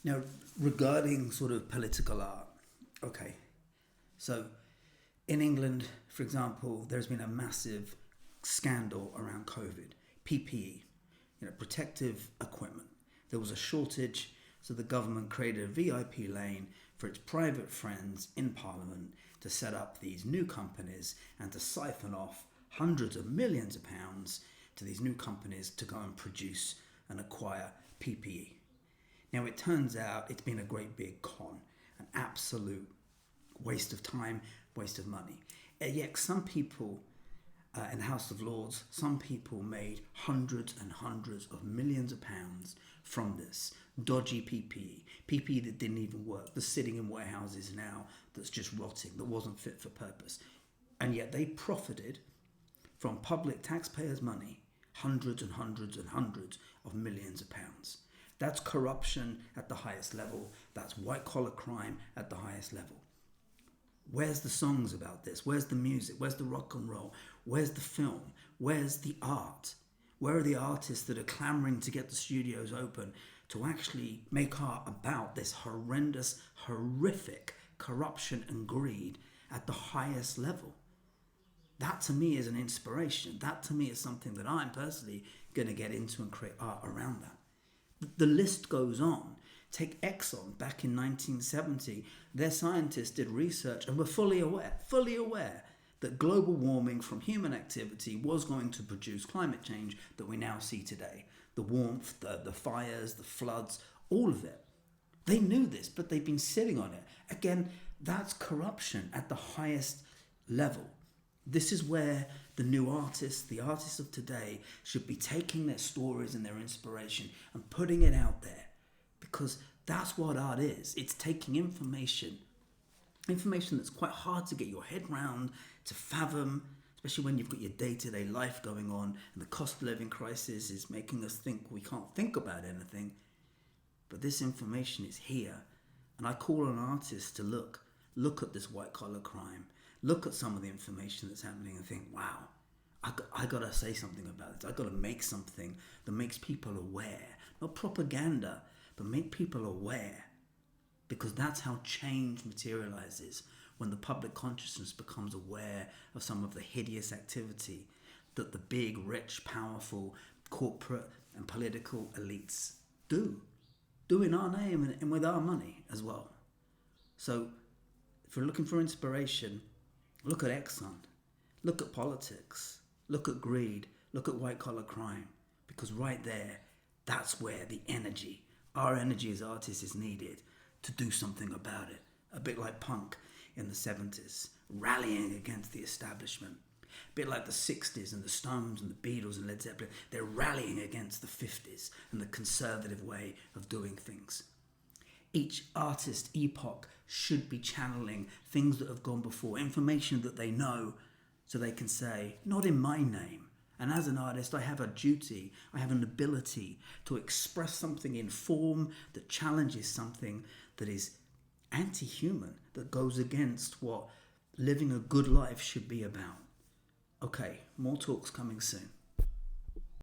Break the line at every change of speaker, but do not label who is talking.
Now, regarding sort of political art, okay, so in England, for example, there's been a massive scandal around COVID, PPE, protective equipment. There was a shortage, so the government created a VIP lane for its private friends in Parliament to set up these new companies and to siphon off hundreds of millions of pounds to these new companies to go and produce and acquire PPE. Now, it turns out it's been a great big con, an absolute waste of time, waste of money. And yet some people in the House of Lords, some people made hundreds and hundreds of millions of pounds from this dodgy PPE that didn't even work, that's sitting in warehouses now, that's just rotting, that wasn't fit for purpose. And yet they profited from public taxpayers' money, hundreds and hundreds and hundreds of millions of pounds. That's corruption at the highest level. That's white-collar crime at the highest level. Where's the songs about this? Where's the music? Where's the rock and roll? Where's the film? Where's the art? Where are the artists that are clamoring to get the studios open to actually make art about this horrendous, horrific corruption and greed at the highest level? That to me is an inspiration. That to me is something that I'm personally going to get into and create art around that. The list goes on. Take Exxon back in 1970. Their scientists did research and were fully aware that global warming from human activity was going to produce climate change that we now see today. The warmth, the fires, the floods, all of it. They knew this, but they've been sitting on it. Again, that's corruption at the highest level. This is where the new artists, the artists of today, should be taking their stories and their inspiration and putting it out there. Because that's what art is. It's taking information that's quite hard to get your head round, to fathom, especially when you've got your day-to-day life going on and the cost of living crisis is making us think we can't think about anything. But this information is here. And I call on artists to look at this white-collar crime, look at some of the information that's happening and think, wow, I got to say something about this. I got to make something that makes people aware. Not propaganda, but make people aware. Because that's how change materializes, when the public consciousness becomes aware of some of the hideous activity that the big, rich, powerful, corporate and political elites do in our name and with our money as well. So if you're looking for inspiration, look at Exxon, look at politics, look at greed, look at white-collar crime, because right there, that's where the energy, our energy as artists, is needed to do something about it. A bit like punk in the 70s, rallying against the establishment. A bit like the 60s and the Stones and the Beatles and Led Zeppelin, they're rallying against the 50s and the conservative way of doing things. Each artist epoch should be channeling things that have gone before, information that they know, so they can say, not in my name. And as an artist, I have a duty, I have an ability to express something in form that challenges something that is anti-human, that goes against what living a good life should be about. Okay, more talks coming soon.